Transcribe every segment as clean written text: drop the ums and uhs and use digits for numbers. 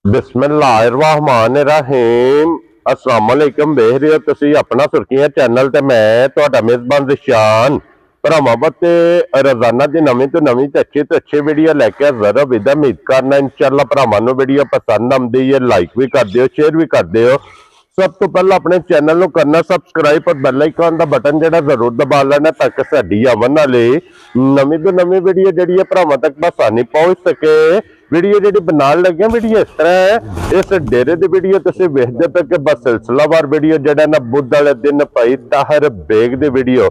बिस्मिल्लाहिर्रहमानिर्रहीम अस्सलाम वालेकुम। देख रहे हो तुसी अपना सुर्खियां चैनल ते मैं तुहाडा मेजबान रिशान भरावां ते रोजाना की नवीं तो नवीं ते अच्छी वीडियो लैके हाजिर हो। विदा उम्मीद करना इंशाअल्लाह भरावां नूं वीडियो पसंद आउंदी है, लाइक भी कर दिओ, शेयर भी कर दिओ। सब तो पहले अपने चैनल को करना सबसक्राइब और बेल आइकन का बटन जो जरूर दबा लेना ताकि साडी आवन वाली नवीं तो नवीं वीडियो जी भरावां तक आसानी पहुंच सके। वीडियो जी बनाने लगे वीडियो इस तरह है, इस डेरे की वीडियो तुम वेखते पे कि बस सिलसिलावार वीडियो जड़ा ना बुध वाले दिन भाई ताहिर बेग की वीडियो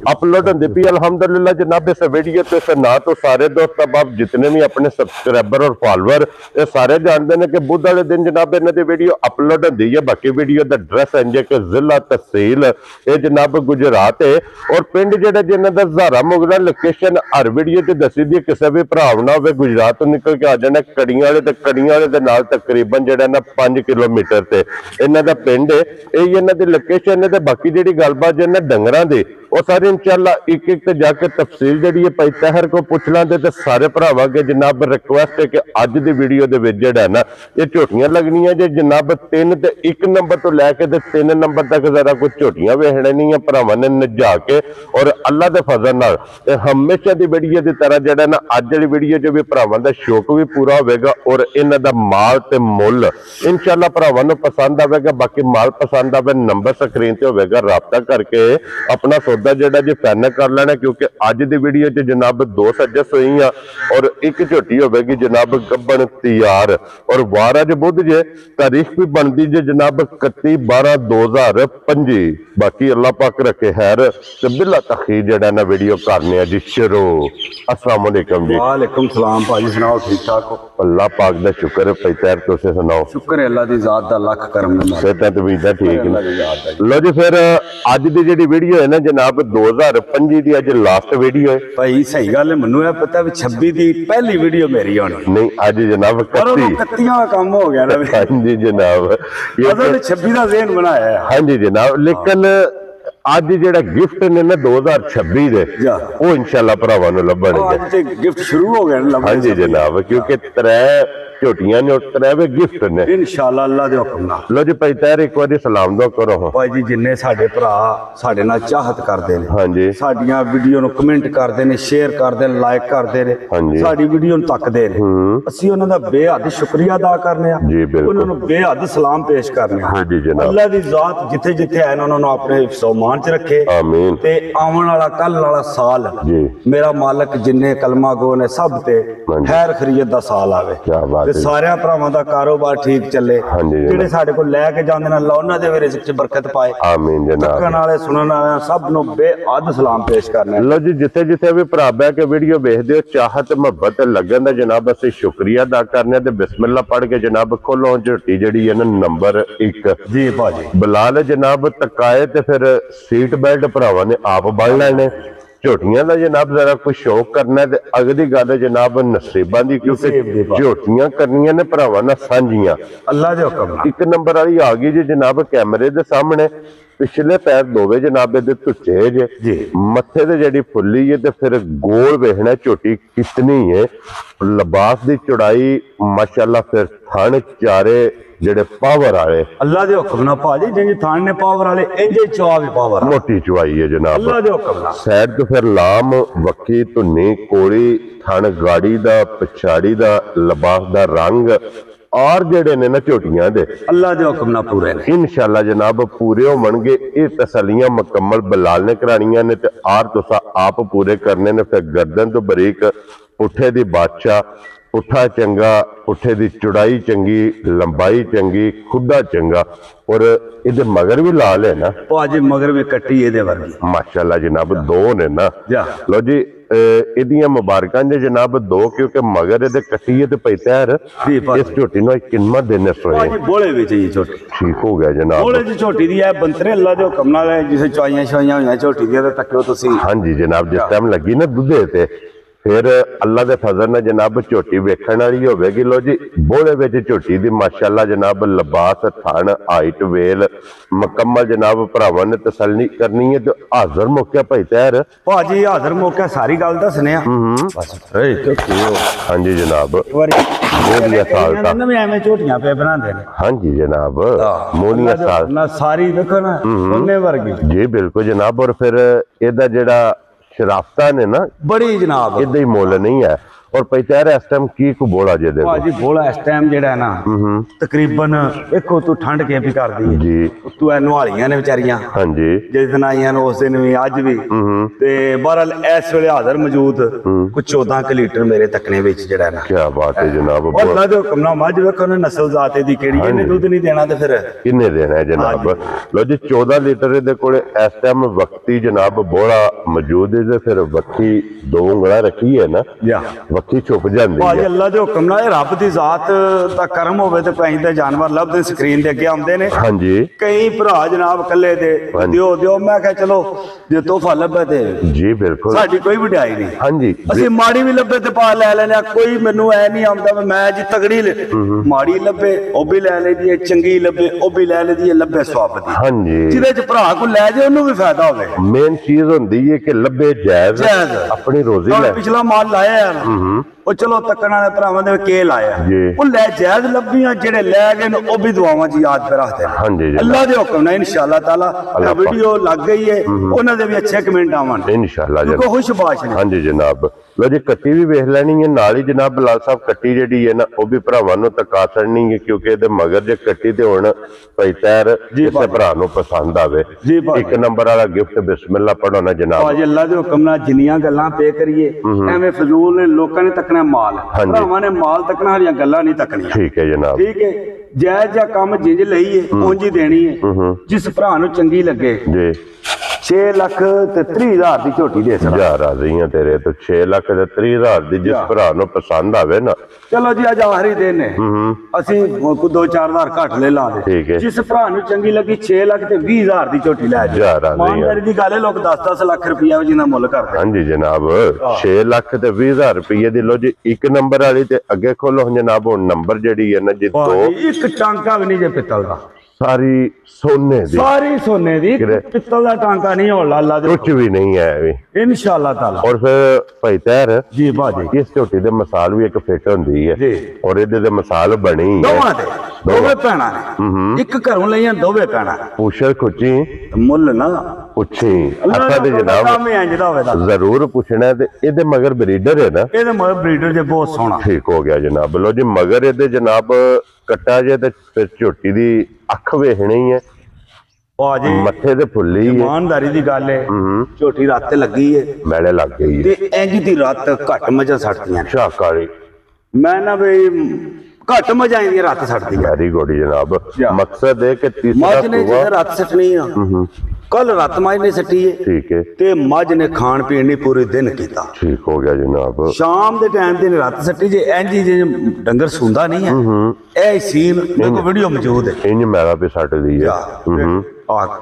अपलोड होती पी। अलहमदुलिल्लाह जनाब इस वीडियो तो इस ना तो सारे दोस्त अब जितने भी अपने सबसक्राइबर और फॉलोअर ये सारे जानते हैं कि बुध वाले दिन जनाब इन्हों की वीडियो अपलोड होती है। बाकी वीडियो का एड्रैस इंजे कि जिला तहसील ये जनाब गुजरात है और पिंड जो जिन्हों का ज़ारा मुगला लोकेशन हर वीडियो च दसी दी। किसी भी भरा ना हो गुजरात तो निकल के आ जाना कड़ियां वाले दे नाल तकरीबन जो ना 5 किलोमीटर से इन्हों का पिंड है, यही इन्हों की लोकेशन है। बाकी जी गलबात जो डंगरां दी वो सारी इंशाअल्लाह एक एक जाके तफसील जी है भाई ताहिर को पूछ लेंगे तो सारे भरावां अगे जनाब रिक्वेस्ट है कि अज की वीडियो के जो ना ये झोटियां लगनियां जो जनाब 3 ते 1 नंबर तो लैके 3 नंबर तक जरा कुछ झोटियां वेख लेनियां भरावां ने नजा के और अल्लाह के फजल नाल हमेशा की वीडियो की तरह जो ना अज वाली वीडियो जो भी भरावां का शौक भी पूरा होगा और इन्हां दा माल ते मुल इंशाअल्लाह भरावां नूं पसंद आवेगा। बाकी माल पसंद आवे नंबर स्क्रीन ते होवेगा, राबता करके अपना सौदा जोड़ा जी फाइनल कर लेना क्योंकि अज की वीडियो च जनाब 2 सजस हुई और एक झोटी होगी जनाब गब्बन तैयार और वार अज बुध जे तारीख भी बनती जे जनाब 31/12/2025। बाकी अल्लाह पाक रखे खैर ते बिला तखीर जड़ा ना वीडियो करने जी शुरू। अस्सलाम वालेकुम जी। वालेकुम सलाम भाजी, सुनाओ ठीक ठाक हो? अल्लाह पाक दा शुक्र है भाई ताहिर, तुसीं सुनाओ? शुक्र है अल्लाह दी जात दा लख करम सेहतां ते उम्मीदां ठीक ने। लो जी फिर अज दी जिहड़ी वीडियो है ना जनाब 2025 दी अज लास्ट वीडियो है भाई। सही गल है, मैनूं पता भी 26 दी पहली वीडियो मेरी होनी नहीं अज जनाब 31 का काम हो गया ना। हाँ जी जनाब ये 26 का ज़हन बनाया है। हाँ जी जनाब, लेकिन अज जो गिफ्ट ने ना 2026 दे वो इंशाअल्लाह भरावां नूं लभणगे। गिफ्ट शुरू हो गए। हाँ जी जनाब, क्योंकि 3 झोटियां ने और 3 गिफ्ट ने इंशाअल्लाह अल्लाह दे हुक्म नाल। लो जी भाई ताहिर एक बार सलाम दो करो भाई जी। जिन्ने साडे भरा साडे नाल चाहत करदे ने, हाँ जी साडियां वीडियो नूं कमेंट करदे ने, शेयर करदे ने, लाइक करदे ने, हाँ जी साडी वीडियो नूं तकदे ने, ਅਸੀਂ ਉਹਨਾਂ ਦਾ ਬੇਹੱਦ ਸ਼ੁਕਰੀਆ ਅਦਾ ਕਰਨੇ ਆ जी बिल्कुल, ਉਹਨਾਂ ਨੂੰ ਬੇਹੱਦ ਸਲਾਮ ਪੇਸ਼ ਕਰਨੇ ਆ। हाँ जी जनाब ਅੱਲਾਹ ਦੀ ਜ਼ਾਤ ਜਿੱਥੇ ਜਿੱਥੇ ਹੈ ਉਹਨਾਂ ਨੂੰ ਆਪਣੇ ਹਿਫਜ਼ੋ-मान ਚ ਰੱਖੇ आमीन। ਤੇ ਆਉਣ ਵਾਲਾ ਕੱਲ ਵਾਲਾ ਸਾਲ जी ਮੇਰਾ ਮਾਲਕ ਜਿੰਨੇ ਕਲਮਾ ਗੋ ਨੇ ਸਭ ਤੇ ਖੈਰ ਖਰੀਅਤ ਦਾ ਸਾਲ ਆਵੇ क्या बात ਤੇ है। ਸਾਰਿਆਂ ਭਰਾਵਾਂ ਦਾ ਕਾਰੋਬਾਰ ਠੀਕ ਚੱਲੇ। हाँ जी ਜਿਹੜੇ ਸਾਡੇ ਕੋਲ ਲੈ ਕੇ ਜਾਂਦੇ ਨੇ ਅੱਲਾਹ ਉਹਨਾਂ ਦੇ ਰਿਜ਼ਕ ਚ ਬਰਕਤ ਪਾਏ। आमीन जनाब। ਤੱਕਣ ਵਾਲੇ ਸੁਣਨ ਵਾਲਿਆਂ ਸਭ ਨੂੰ ਬੇਹੱਦ ਸਲਾਮ ਪੇਸ਼ ਕਰਨੇ। लो जी जिथे जिथे भी भरा बह के वीडियो वेखदे हो चाहत मुहब्बत लगन दा जनाब असीं शुक्रिया अदा करने ते बिस्मिल्लाह पढ़ के जनाब खोलो झोटी जिहड़ी है ना नंबर 1 जी भाजी। बिलाल जनाब तकाए ते फिर सीट बेल्ट भरावां ने आप बन लेने। झोटियां का जनाब जरा कुछ शौक करना है अगली गल जनाब नसीबां दी क्योंकि झोटियां करनियां ने भरावां नाल सांझियां अल्लाह दे हुक्म नाल। 1 नंबर वाली आ गई जी जनाब कैमरे दे सामने। पिछले पैर दोवे जनाब दे टुटे जे मथे ते जेडी फुल्ली है ते फिर गोल वेखना झोटी कितनी है। लिबास दी चौड़ाई माशाअल्लाह, फिर थन चारे जेडे पावर वाले अल्लाह दे हुक्म नाल भाजी। जिंज थान ने पावर वाले इंजे चवा भी पावर मोटी चुवाई है जनाब अल्लाह दे हुक्म नाल। सैड तो फिर लाम वक्की धुन्नी कोड़ी थन गाड़ी दा पछाड़ी दा लिबास दा रंग और जेडे ने ना झोटियां दे अल्लाह दे हुक्म नाल पूरे ने इंशाअल्लाह जनाब पूरे होणगे। ये तसलियां मुकम्मल बिलाल ने करानियां ने ते आर तुसा आप पूरे करने ने। फिर गर्दन तो बरीक पुठे दी बादशाह, पुठा चंगा, पुठे दी चौड़ाई चंगी, लंबाई चंगी, खुदा चंगा और इहदे मगर भी लाल है ना भाजी। मगर भी कट्टी इहदे वर्गी माशाअल्लाह जनाब 2 ने ना। लो जी इहदियां मुबारकां जे जनाब 2 क्योंकि मगर इहदे कट्टी है ते भाई ताहिर इस झोटी नूं किन्ना दिन सोए भाजी। बोले विच ही झोटी ठीक हो गया जनाब। बोले जी झोटी दी है बंतरे अल्लाह दे हुक्म नाल जिसे चवाइयां छवाइयां होईयां झोटी दी ते तक्यो तुसी। हाँ जी जनाब जिस टाइम लगी ना दुधे ते फिर अल्लाह दे फजल नाल जनाब झोटी वेखण वाली होवेगी। लो जी बोले विच झोटी दी माशाअल्लाह जनाब लिबास थन हाइट वेल मुकम्मल जनाब भरावां ने तसल्ली करनी है। तो हाजिर मौके भाई तैर भाजी हाजिर मौके सारी गल दसने हाँ जी जनाब मोहनिया साल का एवें झोटियां पे बनांदे ने। हाँ जी जनाब मोहनिया साल ना सारी देखो ना उन्ने वर्गी जी बिल्कुल जनाब। और फिर एदा जेड़ा शराफता ने ना बड़ी जनाब इदा ही मुल नहीं है। और पैतार इस टाइम की को बोला जे देखो भाजी बोला इस टाइम जेड़ा है ना तकरीबन देखो तू ठंड के भी कर दी जी तू ए नवालियां ने बेचारियां हाँ जी जिस दिन आईयां ने उस दिन भी अज भी ते बहरहाल इस वेले हाजिर मौजूद कुछ 14 लीटर मेरे तकने विच जेड़ा है ना। क्या बात है जनाब। और अल्लाह दे हुक्म नाल मझ वेखो ना नस्ल जाते दी केड़ी इन्ने दूध नहीं देना ते फिर किन्ने देना है जनाब। लो जी 14 लीटर दे कोले इस टाइम वक्ती जनाब बोला मौजूद है। ते फिर वक्ती 2 उंगला रखी है ना वक्ती छुप जाती भाजी है। अल्लाह दे हुक्म नाल रब दी जात दा करम होवे ते पैं दे जानवर लभदे स्क्रीन दे अगे आउंदे ने। हाँ जी कई भरा जनाब कल्ले दे दियो दियो मैं कहा चलो जे तोहफा लभे ते जी बिल्कुल साडी कोई वड्याई नहीं। हाँ जी ਅਸੀਂ ਮਾੜੀ ਵੀ ਲੱਭੇ ਤੇ ਪਾ ਲੈ ਲੈਨੇ ਕੋਈ ਮੈਨੂੰ ਐ ਨਹੀਂ ਆਉਂਦਾ ਮੈਂ ਜੀ ਤਗੜੀ ਮਾੜੀ ਲੱਭੇ ਉਹ ਵੀ ਲੈ ਲੈਦੀ ਹੈ ਚੰਗੀ ਲੱਭੇ ਉਹ ਵੀ ਲੈ ਲੈਦੀ ਹੈ ਲੱਭੇ ਸਵਾਬ ਦੀ। हाँ जी ਜਿਹਦੇ ਚ ਭਰਾ ਕੋ ਲੈ ਜੇ ਉਹਨੂੰ ਵੀ ਫਾਇਦਾ ਹੋਵੇ। मेन चीज होंदी है कि लब्बे जायज अपनी रोजी ले। ਪਿਛਲਾ ਮਾਲ ਲਾਇਆ ਯਾਰ ਉਹ ਚਲੋ ਤੱਕਣ ਵਾਲੇ ਭਰਾਵਾਂ ਦੇ ਕੇ ਲਾਇਆ ਉਹ ਲੈ ਜਾਇਜ਼ ਲੱਭੀਆਂ ਜਿਹੜੇ ਲੈ ਗਏ ਨੇ ਉਹ ਵੀ ਦੁਆਵਾਂ ਚ ਯਾਦ ਕਰ ਰੱਖਦੇ हाँ जी ਅੱਲਾਹ ਦੇ ਹੁਕਮ ਨਾਲ ਇਨਸ਼ਾਅੱਲਾ ਤਾਲਾ ਵੀਡੀਓ ਲੱਗ ਗਈ ਹੈ ਉਹਨਾਂ ਦੇ ਵੀ ਅੱਛੇ ਕਮੈਂਟ ਆਵਣ इंशाअल्लाह ਕੋਈ जनाब। ਖੁਸ਼ਬਾਸ਼ ਨੇ। हाँ जी जनाब। लो जी कट्टी भी वेख लैनी है नाल ही जनाब बिलाल साहब कट्टी जिहड़ी है ना वो भी भरावां नूं तका छड़नी है क्योंकि इहदे मगर जे कट्टी ते हुण भाई तैर किसे भरा नूं पसंद आवे एक नंबर वाला गिफ्ट बिस्मिल्लाह पढ़ो ना जनाब। ਭਾਜੀ ਅੱਲਾਹ ਦੇ ਹੁਕਮ ਨਾਲ ਜਿੰਨੀਆਂ ਗੱਲਾਂ ਪੇ ਕਰੀਏ ਐਵੇਂ ਫਜ਼ੂਲ ਨੇ ਲੋਕਾਂ ਨੇ ਤੱਕਣਾ ਮਾਲ ਭਰਾਵਾਂ ਨੇ ਮਾਲ ਤੱਕਣਾ ਹਰੀਆਂ ਗੱਲਾਂ ਨਹੀਂ ਤੱਕਣੀਆਂ। ठीक है जनाब ਠੀਕ ਹੈ ਜਾਇਜ਼ ਜਾਂ ਕੰਮ ਜਿੰਜ ਲਈਏ ਉਂਝ ਹੀ ਦੇਣੀ ਹੈ ਜਿਸ ਭਰਾ ਨੂੰ ਚੰਗੀ ਲੱਗੇ जी 6 ਲੱਖ ਤੇ 30 ਹਜ਼ਾਰ ਦੀ ਝੋਟੀ ਦੇ ਸਕਦਾ। जा राजी हैं तेरे तो 6 लाख ते 30 हजार दी जिस भरा नूं पसंद आवे ना। ਚਲੋ ਜੀ ਅੱਜ ਆਖਰੀ ਦਿਨ ਹੈ ਅਸੀਂ ਕੋਈ 2-4 ਹਜ਼ਾਰ ਘੱਟ ਲੈ ਲਾ ठीक ਦੇ है ਜਿਸ ਭਰਾ ਨੂੰ ਚੰਗੀ ਲੱਗੀ 6 ਲੱਖ ਤੇ 20 ਹਜ਼ਾਰ ਦੀ ਝੋਟੀ ਲੈ ਜਾ ਰਾਜ਼ੀ ਹਾਂ। ਇਮਾਨਦਾਰੀ ਦੀ ਗੱਲ ਹੈ ਲੋਕ 10-10 ਲੱਖ ਰੁਪਇਆ ਜਿੰਨਾ ਮੁੱਲ ਕਰਦੇ। हाँ जी जनाब 6 लाख ते 20 हजार रुपये दी। लो जी एक नंबर वाली ते अगे खोलो जनाब हुण नंबर जेडी है ना जी 2 ਇੱਕ ਟਾਂਕਾ ਵੀ ਨਹੀਂ ਜੇ ਪਿੱਤਲ ਦਾ सारी सोने दी सारी सोने दी पित्तल का टांका नहीं होना अल्लाह दे कुछ भी नहीं है अभी इंशाअल्लाह ताला। और फिर भाई तैर जी भाजी इस झोटी दे मसाल भी एक फिट होंदी है जी और इहदे दे मसाल बनी है दोवां दे दोवे भैणां ने एक घरों लईआं दोवे भैणां पूछल खुची मुੱਲ ना पुछी अल्लाह अच्छा दे ते जनाब काम ही इंज दा होवेगा जरूर पूछना है। ते इहदे मगर ब्रीडर है ना ਇਹਦੇ ਮਗਰ ਬਰੀਡਰ ਜੇ ਬਹੁਤ ਸੋਹਣਾ ठीक हो गया जनाब। लो जी मगर इहदे जनाब कट्टा जे ते फिर झोटी दी अख वेखनी है ਭਾਜੀ मत्थे ते फुल्ली है ਇਮਾਨਦਾਰੀ ਦੀ ਗੱਲ ਹੈ ਝੋਟੀ ਰਾਤ ਤੇ ਲੱਗੀ ਹੈ मैले लग गई है ਤੇ ਇੰਜ ਦੀ ਰਾਤ ਘੱਟ ਮੱਝਾਂ ਛੱਡਦੀਆਂ ਨੇ। शाकाली ਮੈਂ ਨਾ ਬਈ ਘੱਟ ਮੱਝਾਂ ਆਈਆਂ ਰਾਤ ਛੱਡਦੀਆਂ वेरी गुड जनाब। मकसद है कि तीसरा ਮੱਝ ਨੇ सुबह ਜਿਹੜਾ ਰਾਤ ਸੱਟਣੀ ਆ ਕੱਲ ਰਾਤ ਮੱਝ ਨੇ ਸੱਟੀ ਹੈ ठीक है ਤੇ ਮੱਝ ਨੇ ਖਾਣ ਪੀਣ ਨਹੀਂ ਪੂਰੇ ਦਿਨ ਕੀਤਾ। ठीक हो गया जनाब। ਸ਼ਾਮ ਦੇ ਟਾਈਮ ਤੇ ਰਾਤ ਸੱਟੀ ਜੇ ਇੰਜ ਹੀ ਜੇ ਡੰਗਰ ਸੁੰਦਾ ਨਹੀਂ ਹੈ ਇਹ ਸੀਨ ਮੇਰੇ ਕੋਲ ਵੀਡੀਓ ਮੌਜੂਦ ਹੈ। इंज मैला पे सट दी है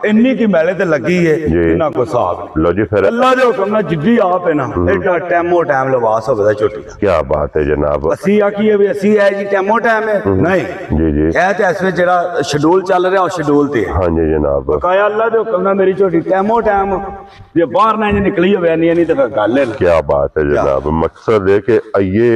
ਇੰਨੀ ਕੀ ਮੈਲੇ ਤੇ ਲੱਗੀ ਹੈ ਇਹਨਾਂ ਕੋ ਹਿਸਾਬ ਨਹੀਂ। लो जी फिर ਅੱਲਾ ਦੇ ਹੁਕਮ ਨਾਲ ਜਿੱਦੀ ਆਪ ਹੈ ਨਾ ਐਡਾ ਟੈਮੋ ਟਾਈਮ ਲਿਬਾਸ ਹੋਵੇ ਦਾ ਝੋਟੀ ਦਾ। क्या बात है जनाब। ਅਸੀਂ ਆਖੀਏ ਵੀ ਅਸੀਂ ਇਹ ਜੀ ਟੈਮੋ ਟਾਈਮ ਹੈ ਨਹੀਂ जी जी ਇਹ ਤੇ ਇਸ ਵਿੱਚ ਜਿਹੜਾ ਸ਼ਡਿਊਲ ਚੱਲ ਰਿਹਾ ਉਹ ਸ਼ਡਿਊਲ ਤੇ ਹੈ। हाँ जी जनाब। ਕਾਇਆ ਅੱਲਾ ਦੇ ਹੁਕਮ ਨਾਲ ਮੇਰੀ ਝੋਟੀ ਟੈਮੋ ਟਾਈਮ ਜੇ ਬਾਹਰ ਨਾ ਨਿਕਲੀ ਹੋਵੇ ਨਹੀਂ ਤੇ ਫਿਰ ਗੱਲ ਹੈ। क्या बात है जनाब। मकसद है कि ये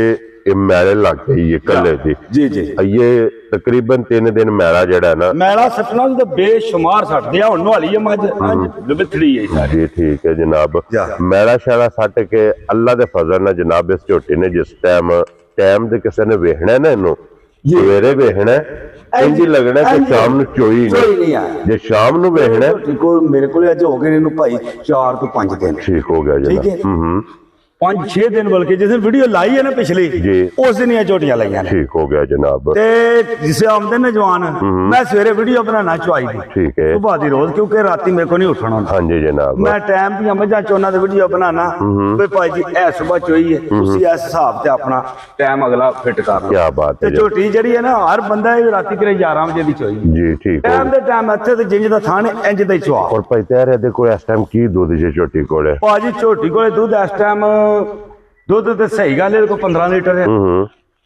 मैले लग गई है कले दी जी जी ये तकरीबन 3 दिन मैला जड़ा ना ਮੈਲਾ ਸੱਟਣਾ ਤੇ ਬੇਸ਼ੁਮਾਰ ਸੱਟਦੇ ਆ ਹੁਣ ਨਵਾਲੀ ਹੈ ਮੱਝ ਵਿਥੜੀ ਹੈ ਸਾਰੀ। जी ठीक है जनाब। जा। मैला शैला सट के अल्लाह दे फजल नाल जनाब इस झोटी ने जिस टाइम दे किसी ने वेखना ना इनू सवेरे वेखना इंज लगना कि शाम ਨੂੰ ਚੋਈ ਨਹੀਂ ਆ ਜੇ ਸ਼ਾਮ ਨੂੰ ਵੇਖਣਾ ਕੋਈ ਮੇਰੇ ਕੋਲ ਅੱਜ ਹੋ ਗਏ ਇਹਨੂੰ ਭਾਈ 4 ਤੋਂ 5 ਦਿਨ ठीक हो गया ठीक है। जनाब। 5-6 दिन बल्कि जिस दिन वीडियो लाई है ना पिछली जी। उस दिन ये झोटियां लाइया ने ठीक हो गया जनाब। ते जिसे आमदे ने जवान मैं सवेरे वीडियो बनाना चुआई दी ठीक है सुबह दी रोज क्योंकि राती मेरे को नहीं उठना होता। हाँ जी जनाब। मैं टाइम दी मझां चोना दी वीडियो बनाना भाई भाई जी ए सुबह चोई है उसी इस हिसाब से अपना टाइम अगला फिट कर लो। क्या बात है ते झोटी जड़ी है ना हर बंदा राती करे 11 बजे दी चोई जी ठीक हो टाइम दे टाइम ਇੱਥੇ ਤੇ ਜਿੰਜ ਦਾ ਥਾਣੇ ਇੰਜ ਦਾ ਹੀ ਚੁਆ। और भाई तैयार है देखो इस टाइम की दूध जे झोटी कोले ਭਾਜੀ ਝੋਟੀ ਕੋਲੇ ਦੁੱਧ ਇਸ ਟਾਈਮ ਦੁੱਧ ਤੇ ਸਹੀ ਗੱਲ ਇਹਦੇ ਕੋਲ 15 ਲੀਟਰ ਹੈ।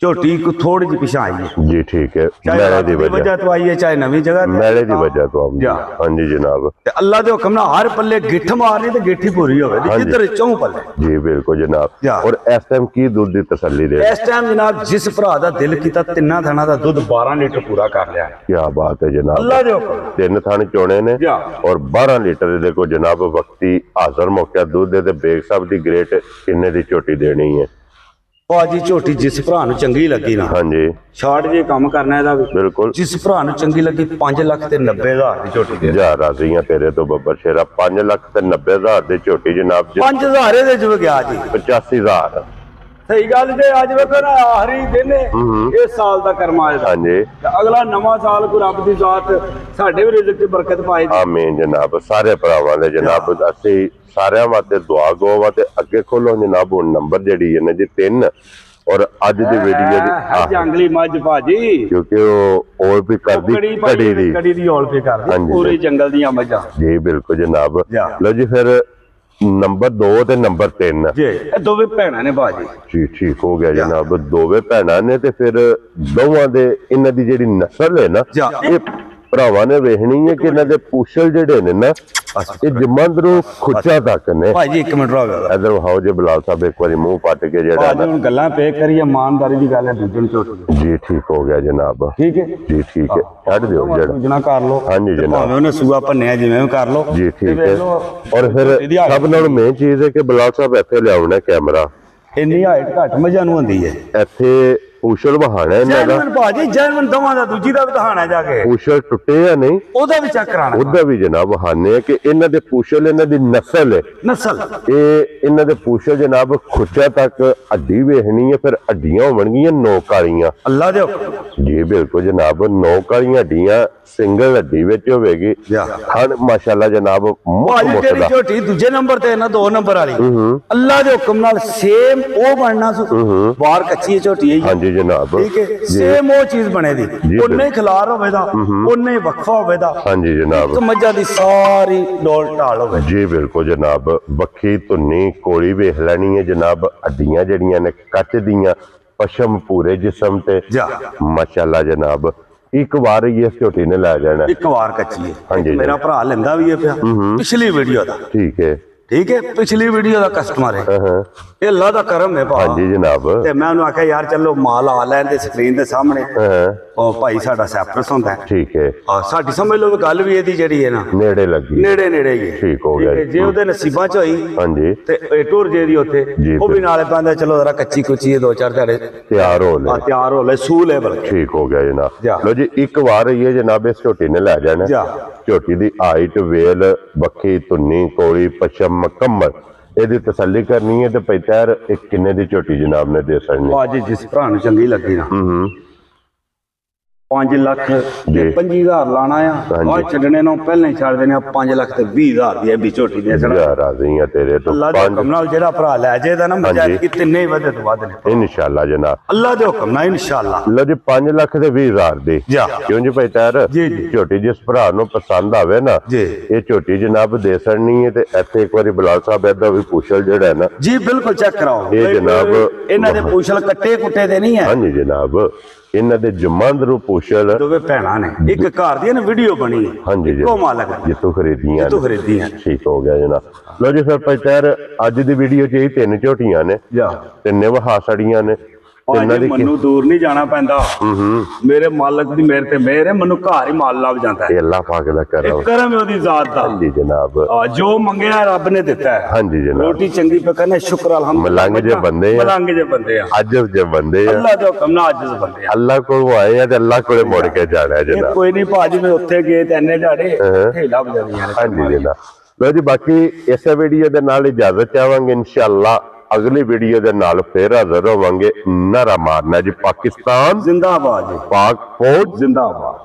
ਝੋਟੀ ਕੋ ਥੋੜੀ ਜਿਹੀ ਪਿਛਾ ਆਈ ਹੈ ਜੀ ਠੀਕ ਹੈ ਚਾਹੇ मेले रात दी दी वजह तो आई है चाहे नवी जगह ते। मेले दी वजह तो हम जा। हाँ जी जनाब ते अल्लाह दे हुक्म नाल हर पल्ले गिठ मारनी ते गिठी पूरी होवे हाँ जी। जिधर चौं पल्ले। जी बिल्कुल जनाब जा। और इस टाइम की दूध की तसल्ली दे इस टाइम जनाब जिस भरा दा दिल कीता तिन्ना थाना दा दुध 12 लीटर पूरा कर लिया क्या बात है जनाब अल्लाह दे हुक्म। 3 थाने चोने ने जा। और 12 लीटर देखो जनाब वक्ती हाजर मौका दूध दे बेग साहब दी ग्रेट किन्ने दी झोटी देनी है भाजी झोटी जिस भरा नु चंगी लगी ना हाँ जी छाड़ जे काम करना ਇਹਦਾ ਵੀ बिल्कुल जिस भरा नु चंगी लगी 5,90,000 ਦੀ ਝੋਟੀ ਦੇ जा राजी हैं तेरे तो बब्बर शेरा 5,90,000 दी झोटी जनाब 5000 ਇਹਦੇ ਚ ਗਿਆ ਜੀ 85,000 ਸਹੀ ਗੱਲ ਜੇ ਅੱਜ ਵੇਖੋ ਨਾ ਆਖਰੀ ਦਿਨ ਇਸ ਸਾਲ ਦਾ ਕਰਮਾ ਇਹਦਾ हाँ जी ਅਗਲਾ ਨਵਾਂ ਸਾਲ ਕੋ ਰੱਬ ਦੀ ਜ਼ਾਤ ਸਾਡੇ ਵੀ ਰਿਜ਼ਕ ਚ ਬਰਕਤ ਪਾਏ ਜੀ। आमीन जनाब सारे भरावां दे जनाब ਅਸੀਂ ਸਾਰਿਆਂ ਵਾਸਤੇ ਦੁਆ ਗੋ ਵਾਸਤੇ ਅੱਗੇ ਖੋਲੋ ਜਨਾਬ ਹੁਣ ਨੰਬਰ ਜਿਹੜੀ ਹੈ ਨਾ ਜੀ 3 ਔਰ ਅੱਜ ਦੀ ਵੀਡੀਓ ਦੀ ਜੰਗਲੀ ਮੱਝ ਭਾਜੀ ਕਿਉਂਕਿ ਉਹ ਔਰ ਵੀ ਕਰਦੀ ਕੜੀ ਦੀ ਔਲ ਪੇ ਕਰਦੀ ਪੂਰੀ ਜੰਗਲ ਦੀਆਂ ਮੱਝਾਂ ਜੀ ਬਿਲਕੁਲ ਜਨਾਬ ਜਾ। ਲਓ ਜੀ ਫਿਰ ਨੰਬਰ 2 ਤੇ ਨੰਬਰ 3 ਜੀ ਇਹ ਦੋਵੇਂ ਭੈਣਾਂ ਨੇ ਭਾਜੀ ਜੀ ਠੀਕ ਹੋ ਗਿਆ ਜਨਾਬ ਦੋਵੇਂ ਭੈਣਾਂ ਨੇ ਤੇ ਫਿਰ ਦੋਵਾਂ ਦੇ ਇਹਨਾਂ ਦੀ ਜਿਹੜੀ ਨਸਲ ਹੈ ਨਾ ਜਾ। ਇਹ ਭਰਾਵਾਂ ਨੇ ਵੇਖਣੀ ਹੈ ਕਿ ਇਹਨਾਂ ਦੇ ਪੂਛਲ ਜਿਹੜੇ ਨੇ ਨਾ ਇਹ ਜਮੰਦਰੂ ਖੁੱਚਾ ਤੱਕ ਨੇ ਭਾਜੀ ਇੱਕ ਮਿੰਟ ਰੁਕ ਜਾ ਇਧਰ ਹਾਓ ਜੇ ਬਲਾਲ ਸਾਹਿਬ ਇੱਕ ਵਾਰੀ ਮੂੰਹ ਪੱਟ ਕੇ ਜਿਹੜਾ ਭਾਜੀ ਹੁਣ ਗੱਲਾਂ ਪੇ ਕਰੀਏ ਇਮਾਨਦਾਰੀ ਦੀ ਗੱਲ ਹੈ ਦੂਜੇ ਨੂੰ ਝੋਟੀ ਜੀ ਠੀਕ ਹੋ ਗਿਆ ਜਨਾਬ ਠੀਕ ਹੈ ਜੀ ਠੀਕ ਹੈ ਛੱਡ ਦਿਓ ਜਿਹੜਾ ਜਣਾ ਕਰ ਲੋ ਹਾਂਜੀ ਜਨਾਬ ਭਾਵੇਂ ਉਹਨੇ ਸੂਆ ਭੰਨਿਆ ਜਿਵੇਂ ਵੀ ਕਰ ਲੋ ਜੀ ਠੀਕ ਹੈ ਔਰ ਫਿਰ ਸਭ ਨਾਲੋਂ ਮੇਨ ਚੀਜ਼ ਹੈ ਕਿ ਬਲਾਲ ਸਾਹਿਬ ਇੱਥੇ ਲਿਆਉਣਾ ਕੈਮਰਾ ਇੰਨੀ ਹਾਈਟ ਘੱਟ ਮੱਝਾਂ ਨੂੰ ਹੁੰਦੀ ਹੈ ਇੱਥੇ ਪੂਛਲ ਵਹਾਣਾ ਇਹਨਾਂ ਦਾ ਜੈਨਵਨ ਭਾਜੀ ਜੈਨਵਨ ਦਵਾਂ ਦਾ ਦੂਜੀ ਦਾ ਵੀ ਦਿਖਾਣਾ ਜਾ ਕੇ ਪੂਛਲ ਟੁੱਟੇ ਆ ਨਹੀਂ ਉਹਦਾ ਵੀ ਚੈੱਕ ਕਰਾਣਾ ਉਹਦਾ ਵੀ ਜਨਾਬ ਵਹਾਨੇ ਕਿ ਇਹਨਾਂ ਦੇ ਪੂਛਲ ਇਹਨਾਂ ਦੀ ਨਸਲ ਹੈ ਨਸਲ ਇਹ ਇਹਨਾਂ ਦੇ ਪੂਛਲ ਜਨਾਬ ਖੁੱਚਾ ਤੱਕ ਹੱਡੀ ਵੇਖਣੀ ਹੈ ਫਿਰ ਹੱਡੀਆਂ ਹੋਣਗੀਆਂ 9 ਕਾਲੀਆਂ ਅੱਲਾ ਦੇ ਹੁਕਮ ਜੀ ਬਿਲਕੁਲ ਜਨਾਬ 9 ਕਾਲੀਆਂ ਹੱਡੀਆਂ ਸਿੰਗਲ ਹੱਡੀ ਵਿੱਚ ਹੋਵੇਗੀ ਹਨ ਮਾਸ਼ਾਅੱਲਾ ਜਨਾਬ ਭਾਜੀ ਤੇਰੀ ਝੋਟੀ ਦੂਜੇ ਨੰਬਰ ਤੇ ਨਾ 2 ਨੰਬਰ ਵਾਲੀ ਅੱਲਾ ਦੇ ਹੁਕਮ ਨਾਲ ਸੇਮ ਉਹ ਬਣਨਾ ਬਾਹਰ ਕੱਚੀ ਝੋਟੀ ਹੈ ਹਾਂਜੀ ਜਨਾਬ ਠੀਕ ਹੈ ਸੇਮ ਉਹ ਚੀਜ਼ ਬਣੇਦੀ ਉਹਨੇ ਖਿਲਾਰ ਹੋਵੇਦਾ ਉਹਨੇ ਵਕਫਾ ਹੋਵੇਦਾ ਹਾਂਜੀ ਜਨਾਬ ਮੱਝਾਂ ਦੀ ਸਾਰੀ ਡੋਲ ਢਾਲ ਹੋਵੇ ਜੀ ਬਿਲਕੁਲ ਜਨਾਬ ਬੱਖੀ ਧੁੰਨੀ ਕੋਲੀ ਵੇਖ ਲੈਣੀ ਹੈ ਜਨਾਬ ਹੱਡੀਆਂ ਜਿਹੜੀਆਂ ਨੇ ਕੱਚ ਦੀਆਂ ਪਸ਼ਮ ਪੂਰੇ ਜਿਸਮ ਤੇ ਮਾਸ਼ਾਅੱਲਾ ਜਨਾਬ ਇੱਕ ਵਾਰ ਹੀ ਇਸ ਝੋਟੀ ਨੇ ਲੈ ਜਾਣਾ ਇੱਕ ਵਾਰ ਕੱਚੀ ਹੈ ਮੇਰਾ ਭਰਾ ਲੈਂਦਾ ਵੀ ਹੈ ਪਿਆ ਪਿਛਲੀ ਵੀਡੀਓ ਦਾ ਠੀਕ ਹੈ ਪਿਛਲੀ ਵੀਡੀਓ ਦਾ ਕਸਟਮਰ ਹੈ ਇਹ ਅੱਲਾ ਦਾ ਕਰਮ ਹੈ ਭਾਜੀ ਹਾਂਜੀ ਜਨਾਬ ਤੇ ਮੈਂ ਉਹਨੂੰ ਆਖਿਆ ਯਾਰ ਚਲੋ ਮਾਲ ਆ ਲੈਣ ਦੇ ਸਕਰੀਨ ਦੇ ਸਾਹਮਣੇ ਉਹ ਭਾਈ ਸਾਡਾ ਸੈਪਰਸ ਹੁੰਦਾ ਠੀਕ ਹੈ ਸਾਡੀ ਸਮਝ ਲਓ ਗੱਲ ਵੀ ਇਹਦੀ ਜਿਹੜੀ ਹੈ ਨਾ ਨੇੜੇ ਲੱਗੀ ਨੇੜੇ ਹੀ ਹੈ ਠੀਕ ਹੋ ਗਿਆ ਜੇ ਉਹਦੇ ਨਸੀਬਾਂ ਚ ਹੋਈ ਹਾਂਜੀ ਤੇ ਇਹ ਟੁਰ ਜੇ ਦੀ ਉੱਥੇ ਉਹ ਵੀ ਨਾਲੇ ਪੈਂਦਾ ਚਲੋ ਜ਼ਰਾ ਕੱਚੀ ਕੁਚੀ 2-4 ਦਿਹਾੜੇ ਤਿਆਰ ਹੋ ਲੈ ਸੂਲ ਹੈ ਬਲਕਿ ਠੀਕ ਹੋ ਗਿਆ ਜਨਾਬ ਲੋ ਜੀ ਇੱਕ ਵਾਰ ਹੀ ਹੈ ਜਨਾਬ ਇਸ ਝੋਟੀ ਨੇ ਲੈ ਜਾਣਾ ਝੋਟੀ ਦੀ ਹਾਈਟ ਵੇਲ ਬੱਖੀ ਧੁੰਨੀ ਕੋਲੀ ਪਸ਼ਮ ਮੁਕੰਮਲ ਇਹਦੀ ਤਸੱਲੀ ਕਰਨੀ ਹੈ ਤੇ ਪੈਤਰ ਇੱਕ ਕਿੰਨੇ ਦੀ ਝੋਟੀ ਜਨਾਬ ਨੇ ਦੇ ਸਕਣੀ ਅੱਜ ਜਿਸ ਭਰਾ ਨੂੰ ਚੰਗੀ ਲੱਗੀ ਨਾ 5 ਲੱਖ ਤੇ 25,000 ਲਾਣਾ ਆ ਛੱਡਣੇ ਨੂੰ ਪਹਿਲਾਂ ਹੀ ਛੱਡ ਦੇਣੇ 5 ਲੱਖ ਤੇ 20,000 ਦੀ ਵੀ ਝੋਟੀ ਦੇ ਸਣਾ ਯਾਰ ਰਾਜ਼ੀ ਆ ਤੇਰੇ ਤੋਂ ਅੱਲਾ ਦੇ ਹੁਕਮ ਨਾਲ ਜਿਹੜਾ ਭਰਾ ਲੈ ਜਾਏਦਾ ਨਾ ਮਜਾਇਜ਼ ਕਿ ਤਿੰਨੇ ਵਧੇ ਤੋਂ ਵੱਧ ਨੇ ਇਨਸ਼ਾਅੱਲਾ ਜਨਾਬ ਅੱਲਾ ਦੇ ਹੁਕਮ ਨਾਲ ਇਨਸ਼ਾਅੱਲਾ ਲੋ ਜੀ 5 ਲੱਖ ਤੇ 20,000 ਦੀ ਕਿਉਂ ਜੀ ਪੈਤਰ ਝੋਟੀ ਜਿਸ ਭਰਾ ਨੂੰ ਪਸੰਦ ਆਵੇ ਨਾ ਇਹ ਝੋਟੀ ਜਨਾਬ ਦੇ ਸਕਣੀ ਹੈ ਤੇ ਇੱਥੇ ਇੱਕ ਵਾਰੀ ਬਲਾਲ ਸਾਹਿਬ ਇਹਦਾ ਵੀ ਪੁੱਛਲ ਜਿਹੜਾ ਹੈ ਨਾ ਜੀ ਬਿਲਕੁਲ ਚੈੱਕ ਕਰਾਓ ਇਹ ਜਨਾਬ ਇਹਨਾਂ ਦੇ ਪੁੱਛਲ ਕੱਟੇ ਕੁੱਟੇ ਤੇ ਨਹੀਂ ਹੈ ਹਾਂਜੀ ਜਨਾਬ ਇਹਨਾਂ ਦੇ ਜਮਾਂਦਰੂ ਪੁੱਛਲ ਦੋਵੇਂ ਭੈਣਾਂ ਨੇ ਇੱਕ ਘਰ ਦੀ ਨਾ ਵੀਡੀਓ ਬਣੀ ਹਾਂਜੀ ਇੱਕੋ ਮਾਲਕ ਜਿੱਤੋਂ ਖਰੀਦੀਆਂ ਠੀਕ ਹੋ ਗਿਆ ਜਨਾਬ ਲੋ ਜੀ ਫਿਰ ਪੈਤਰ ਅੱਜ ਦੀ ਵੀਡੀਓ 'ਚ ਇਹ 3 ਝੋਟੀਆਂ ਨੇ ਤਿੰਨੇ ਵਹਾ ਸੜੀਆਂ ਨੇ ਮੈਨੂੰ ਦੂਰ ਨਹੀਂ ਜਾਣਾ ਪੈਂਦਾ ਮੇਰੇ ਮਾਲਕ ਦੀ ਮੇਰੇ ਤੇ ਮਿਹਰ ਹੈ ਮੈਨੂੰ ਘਰ ਹੀ ਮਾਲ ਲੱਭ ਜਾਂਦਾ ਹੈ ਅੱਲਾਹ ਪਾਕ ਦਾ ਕਰਮ ਹੈ ਉਹਦੀ ਜ਼ਾਤ ਦਾ ਹਾਂਜੀ ਜਨਾਬ ਜੋ ਮੰਗਿਆ ਰੱਬ ਨੇ ਦਿੱਤਾ ਹੈ ਹਾਂਜੀ ਜਨਾਬ ਰੋਟੀ ਚੰਗੀ ਪਕਾਨੇ ਸ਼ੁਕਰ ਅਲਹਮਦੁਲਿਲਾ ਮਲੰਗ ਜੇ ਬੰਦੇ ਆ ਅਜਬ ਜੇ ਬੰਦੇ ਆ ਅੱਲਾਹ ਦੇ ਹੁਕਮ ਨਾਲ ਅਜਜ਼ ਬੰਦੇ ਆ ਅੱਲਾਹ ਕੋਲ ਆਏ ਆ ਤੇ ਅੱਲਾਹ ਕੋਲੇ ਮੁੜ ਕੇ ਜਾਣਾ ਹੈ ਜਨਾਬ ਕੋਈ ਨਹੀਂ ਭਾਜੀ ਮੈਂ ਉੱਥੇ ਗਏ ਤੇ ਇੰਨੇ ਝਾੜੇ ਢੇਲਾ ਵਜਾਦੀਆਂ ਨੇ ਹਾਂਜੀ ਜਨਾਬ ਲੋ ਜੀ ਬਾਕੀ ਇਸੇ ਵੀਡੀਓ ਦੇ ਨਾਲ ਇਜਾਜ਼ਤ ਚਾਹਾਂਗੇ ਇਨਸ਼ਾਅੱਲਾ अगली वीडियो के नाल फिर हाजिर होवांगे नारा मारना जी पाकिस्तान जिंदाबाद पाक फौज जिंदाबाद।